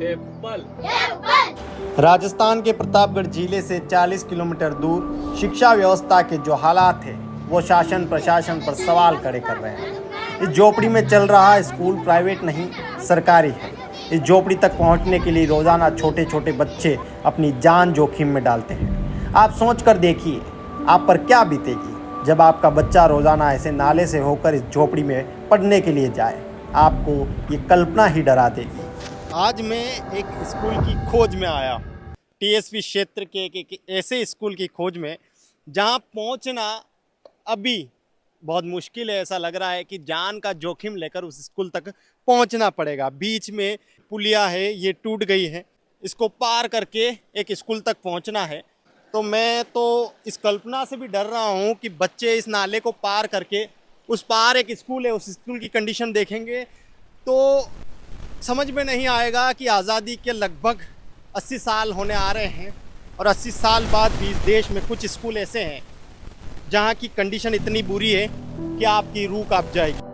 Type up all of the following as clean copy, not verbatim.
Apple. Rajasthan के प्रतापगढ़ जिले से 40 किलोमीटर दूर शिक्षा व्यवस्था के जो हालात है वो शासन प्रशासन पर सवाल खड़े कर रहे हैं। इस झोपड़ी में चल रहा स्कूल प्राइवेट नहीं सरकारी है। इस झोपड़ी तक पहुंचने के लिए रोजाना छोटे छोटे बच्चे अपनी जान जोखिम में डालते हैं। आप सोच कर देखिए आप पर क्या बीतेगी जब आपका बच्चा रोजाना ऐसे नाले से होकर इस झोपड़ी में पढ़ने के लिए जाए। आपको ये कल्पना ही डरा देगी। आज मैं एक स्कूल की खोज में आया, टीएसपी क्षेत्र के एक ऐसे स्कूल की खोज में जहां पहुंचना अभी बहुत मुश्किल है। ऐसा लग रहा है कि जान का जोखिम लेकर उस स्कूल तक पहुंचना पड़ेगा। बीच में पुलिया है, ये टूट गई है, इसको पार करके एक स्कूल तक पहुंचना है। तो मैं तो इस कल्पना से भी डर रहा हूं कि बच्चे इस नाले को पार करके उस पार एक स्कूल है, उस स्कूल की कंडीशन देखेंगे तो समझ में नहीं आएगा कि आज़ादी के लगभग 80 साल होने आ रहे हैं और 80 साल बाद भी इस देश में कुछ स्कूल ऐसे हैं जहां की कंडीशन इतनी बुरी है कि आपकी रूह कांप जाएगी।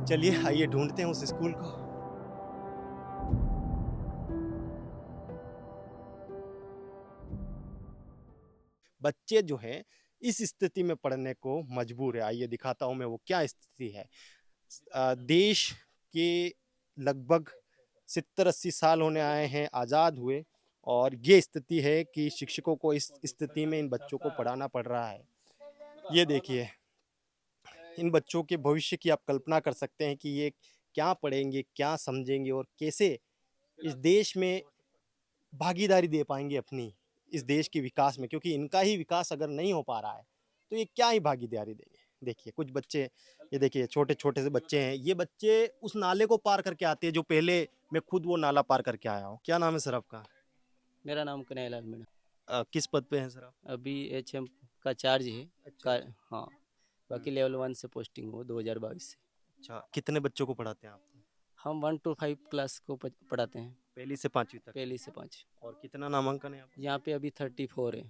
चलिए आइए ढूंढते हैं उस स्कूल को। बच्चे जो हैं इस स्थिति में पढ़ने को मजबूर है। आइए दिखाता हूं मैं वो क्या स्थिति है। देश के लगभग 70-80 साल होने आए हैं आज़ाद हुए और ये स्थिति है कि शिक्षकों को इस स्थिति में इन बच्चों को पढ़ाना पड़ रहा है। ये देखिए इन बच्चों के भविष्य की आप कल्पना कर सकते हैं कि ये क्या पढ़ेंगे, क्या समझेंगे और कैसे इस देश में भागीदारी दे पाएंगे अपनी इस देश के विकास में, क्योंकि इनका ही विकास अगर नहीं हो पा रहा है तो ये क्या ही भागीदारी देंगे। देखिए कुछ बच्चे, ये देखिए छोटे छोटे से बच्चे हैं। ये बच्चे उस नाले को पार करके आते हैं जो पहले मैं खुद वो नाला पार करके आया हूँ। क्या नाम है सर आपका? मेरा नाम कन्हैयालाल मीणा। किस पद पे हैं सर आप? अभी एचएम का चार्ज है। अच्छा। हाँ, बाकी लेवल 1 से पोस्टिंग हो 2022 से। अच्छा, कितने बच्चों को पढ़ाते हैं आप? हम 1 to 5 क्लास को पढ़ाते हैं, पहली से पांचवी तक। पहली से 5। और कितना नामांकन है आप? यहाँ पे अभी 34 है,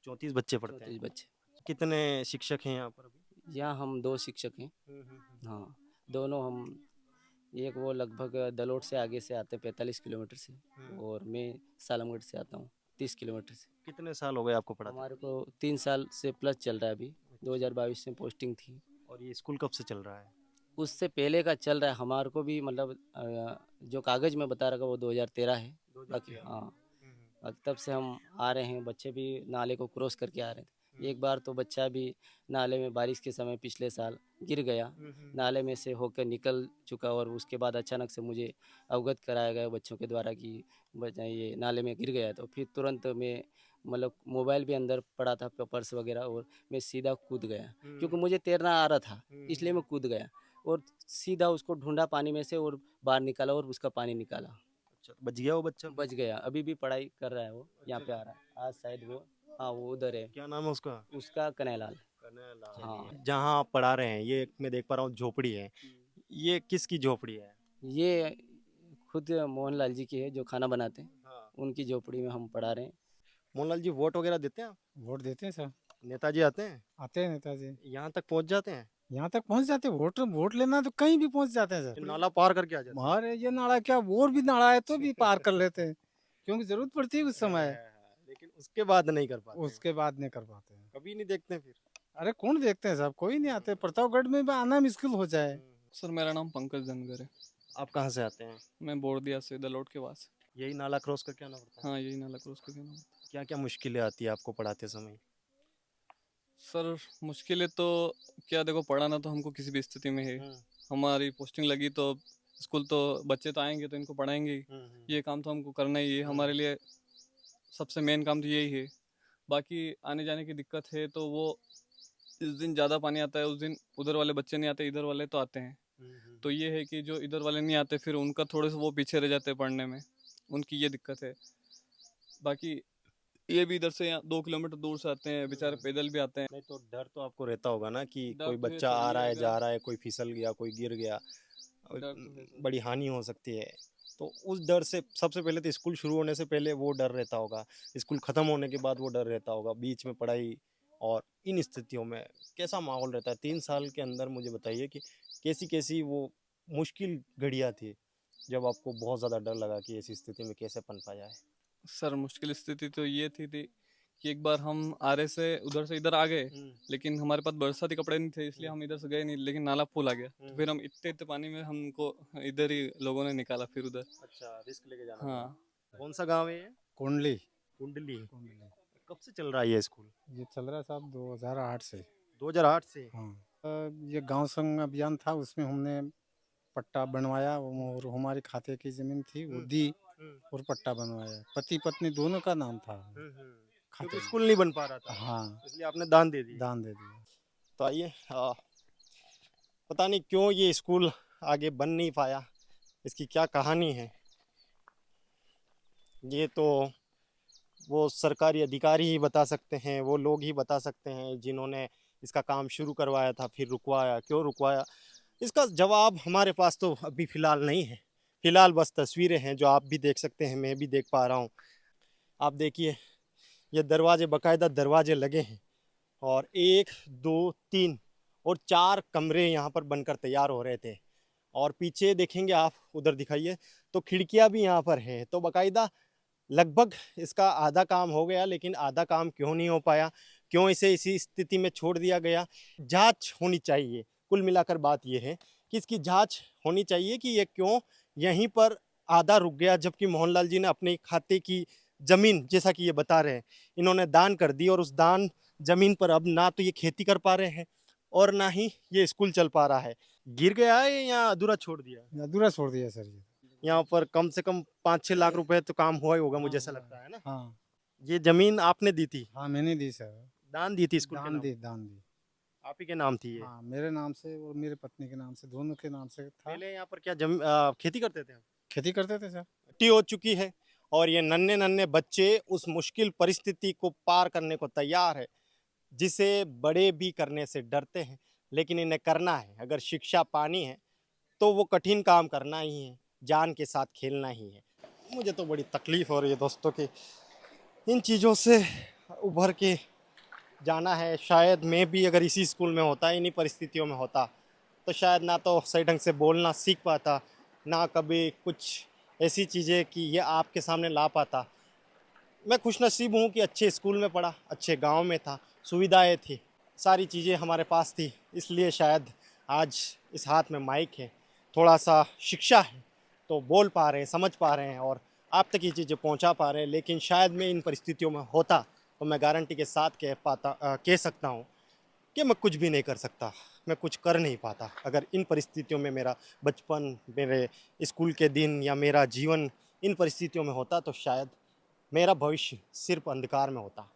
34 बच्चे पढ़ते 34 हैं। बच्चे। कितने शिक्षक हैं यहाँ पर अभी? यहाँ हम 2 शिक्षक हैं। हाँ, दोनों हम, एक वो लगभग दलोट से आगे से आते हैं 45 किलोमीटर से, और मैं सालमगढ़ से आता हूँ 30 किलोमीटर से। कितने साल हो गए आपको पढ़ाते? हमारे को 3 साल से प्लस चल रहा है। अभी 2022 में पोस्टिंग थी। और ये स्कूल कब से चल रहा है? उससे पहले का चल रहा है। हमारे को भी मतलब जो कागज़ में बता रखा वो 2013 है। बाकी हाँ, बाकी तब से हम आ रहे हैं। बच्चे भी नाले को क्रॉस करके आ रहे थे। एक बार तो बच्चा भी नाले में बारिश के समय पिछले साल गिर गया, नाले में से होकर निकल चुका, और उसके बाद अचानक से मुझे अवगत कराया गया बच्चों के द्वारा कि बच्चा ये नाले में गिर गया। तो फिर तुरंत मैं मतलब मोबाइल भी अंदर पड़ा था, पर्स वगैरह, और मैं सीधा कूद गया क्योंकि मुझे तैरना आ रहा था, इसलिए मैं कूद गया और सीधा उसको ढूंढा पानी में से और बाहर निकाला और उसका पानी निकाला। अच्छा, बच गया वो बच्चा? बच गया। अभी भी पढ़ाई कर रहा है वो, यहाँ पे आ रहा है आज शायद वो। हाँ, वो उधर है। क्या नाम है उसका? उसका कन्हैयालाल। हाँ, जहाँ आप पढ़ा रहे हैं ये मैं देख पा रहा हूँ झोपड़ी है। ये किसकी झोपड़ी है? ये खुद मोहनलाल जी की है जो खाना बनाते हैं, हाँ। उनकी झोपड़ी में हम पढ़ा रहे हैं। मोहनलाल जी वोट वगैरह देते हैं आप? वोट देते हैं सर। नेताजी आते हैं आते हैं नेताजी, यहाँ तक पहुँच जाते हैं? यहाँ तक पहुँच जाते हैं। वोट वोट लेना तो कहीं भी पहुँच जाते हैं सर। नाला पार करके आ जाते हैं? हमारे ये नाला क्या, और भी नाला है तो भी पार कर लेते हैं क्योंकि जरूरत पड़ती है उस समय। लेकिन उसके बाद नहीं कर पाते? उसके बाद नहीं कर पाते हैं। कभी नहीं देखते हैं फिर? अरे कौन देखते हैं साहब, कोई नहीं आते। प्रतापगढ़ में भी आना मुश्किल हो जाए। सर मेरा नाम पंकज धनगर है। आप कहाँ से आते हैं? मैं बोरदिया से दलोट के पास। यही नाला क्रॉस करके आना पड़ता है? हाँ, यही नाला क्रॉस करके आना होता है। क्या क्या मुश्किलें आती है आपको पढ़ाते समय? सर मुश्किलें तो क्या, देखो पढ़ाना तो हमको किसी भी स्थिति में है। हमारी पोस्टिंग लगी तो स्कूल तो बच्चे तो आएंगे तो इनको पढ़ाएंगे ही। ये काम तो हमको करना ही है। हमारे लिए सबसे मेन काम तो यही है। बाकी आने जाने की दिक्कत है तो वो जिस दिन ज़्यादा पानी आता है उस दिन उधर वाले बच्चे नहीं आते, इधर वाले तो आते हैं। तो ये है कि जो इधर वाले नहीं आते फिर उनका थोड़े से वो पीछे रह जाते हैं पढ़ने में, उनकी ये दिक्कत है। बाकी ये भी इधर से 2 किलोमीटर दूर से आते हैं, बेचारे पैदल भी आते हैं। नहीं तो डर तो आपको रहता होगा ना कि डर कोई तो बच्चा है सर, आ ये रहा है अगर- जा रहा है, कोई फिसल गया, कोई गिर गया, डर तो है सर। बड़ी हानि हो सकती है। तो उस डर से सबसे पहले तो स्कूल शुरू होने से पहले वो डर रहता होगा, स्कूल खत्म होने के बाद वो डर रहता होगा, बीच में पढ़ाई और इन स्थितियों में कैसा माहौल रहता है? 3 साल के अंदर मुझे बताइए कि कैसी-कैसी वो मुश्किल घड़ियाँ थी, जब आपको बहुत ज़्यादा डर लगा कि ऐसी स्थिति में कैसे पनपा जाए? सर मुश्किल स्थिति तो ये थी कि एक बार हम आरे से उधर से इधर आ गए, लेकिन हमारे पास बरसाती कपड़े नहीं थे, इसलिए हम इधर से गए नहीं, लेकिन नाला फुल आ गया। तो फिर हम इतने इतने पानी में हमको इधर ही लोगों ने निकाला फिर उधर। अच्छा, रिस्क लेके जाना हाँ। पड़ा। कौन-सा गाँव है ये? कुंडली कुंडली। कुंडली कब से चल रहा है ये स्कूल? ये चल रहा है साहब 2008 से। 2008 से? हाँ ये गांव संग अभियान था, उसमें हमने पट्टा बनवाया और हमारे खाते की जमीन थी वो दी और पट्टा बनवाया। पति पत्नी दोनों का नाम था खाते क्योंकि में। स्कूल नहीं बन पा रहा था, हाँ इसलिए आपने दान दे दिया। दान दे दिया। तो आइए पता नहीं क्यों ये स्कूल आगे बन नहीं पाया, इसकी क्या कहानी है? ये तो वो सरकारी अधिकारी ही बता सकते हैं, वो लोग ही बता सकते हैं जिन्होंने इसका काम शुरू करवाया था, फिर रुकवाया, क्यों रुकवाया? इसका जवाब हमारे पास तो अभी फ़िलहाल नहीं है। फ़िलहाल बस तस्वीरें हैं जो आप भी देख सकते हैं, मैं भी देख पा रहा हूँ। आप देखिए, ये दरवाजे बाकायदा दरवाजे लगे हैं और 1, 2, 3 और 4 कमरे यहाँ पर बनकर तैयार हो रहे थे। और पीछे देखेंगे आप, उधर दिखाइए, तो खिड़कियाँ भी यहाँ पर हैं। तो बाकायदा लगभग इसका आधा काम हो गया, लेकिन आधा काम क्यों नहीं हो पाया? क्यों इसे इसी स्थिति में छोड़ दिया गया? जाँच होनी चाहिए। कुल मिलाकर बात ये है कि इसकी जाँच होनी चाहिए कि ये क्यों यहीं पर आधा रुक गया, जबकि मोहनलाल जी ने अपने खाते की ज़मीन, जैसा कि ये बता रहे हैं, इन्होंने दान कर दी और उस दान ज़मीन पर अब ना तो ये खेती कर पा रहे हैं और ना ही ये स्कूल चल पा रहा है। गिर गया है या अधूरा छोड़ दिया? ये अधूरा छोड़ दिया सर ये। यहाँ पर कम से कम 5-6 लाख रुपए तो काम हुआ ही होगा, मुझे हाँ, ऐसा हुआ लगता है ना? हाँ ये ज़मीन आपने दी थी? हाँ मैंने दी सर। दान दी थी स्कूल के नाम? दान दी। आप ही के नाम थी ये? हाँ मेरे नाम से और मेरे पत्नी के नाम से, दोनों के नाम से था। पहले यहाँ पर क्या खेती करते थे आप? खेती करते थे सर। छुट्टी हो चुकी है और ये नन्हे-नन्हे बच्चे उस मुश्किल परिस्थिति को पार करने को तैयार है, जिसे बड़े भी करने से डरते हैं, लेकिन इन्हें करना है। अगर शिक्षा पानी है, तो वो कठिन काम करना ही है, जान के साथ खेलना ही है। मुझे तो बड़ी तकलीफ़ हो रही है दोस्तों कि इन चीज़ों से उभर के जाना है। शायद मैं भी अगर इसी स्कूल में होता, इन्हीं परिस्थितियों में होता, तो शायद ना तो सही ढंग से बोलना सीख पाता, ना कभी कुछ ऐसी चीज़ें कि ये आपके सामने ला पाता। मैं खुशनसीब हूँ कि अच्छे स्कूल में पढ़ा, अच्छे गांव में था, सुविधाएं थी, सारी चीज़ें हमारे पास थी, इसलिए शायद आज इस हाथ में माइक है, थोड़ा सा शिक्षा है, तो बोल पा रहे हैं, समझ पा रहे हैं और आप तक ये चीज़ें पहुँचा पा रहे हैं। लेकिन शायद मैं इन परिस्थितियों में होता, तो मैं गारंटी के साथ कह सकता हूँ कि मैं कुछ भी नहीं कर सकता, मैं कुछ कर नहीं पाता। अगर इन परिस्थितियों में मेरा बचपन, मेरे स्कूल के दिन या मेरा जीवन इन परिस्थितियों में होता, तो शायद मेरा भविष्य सिर्फ अंधकार में होता।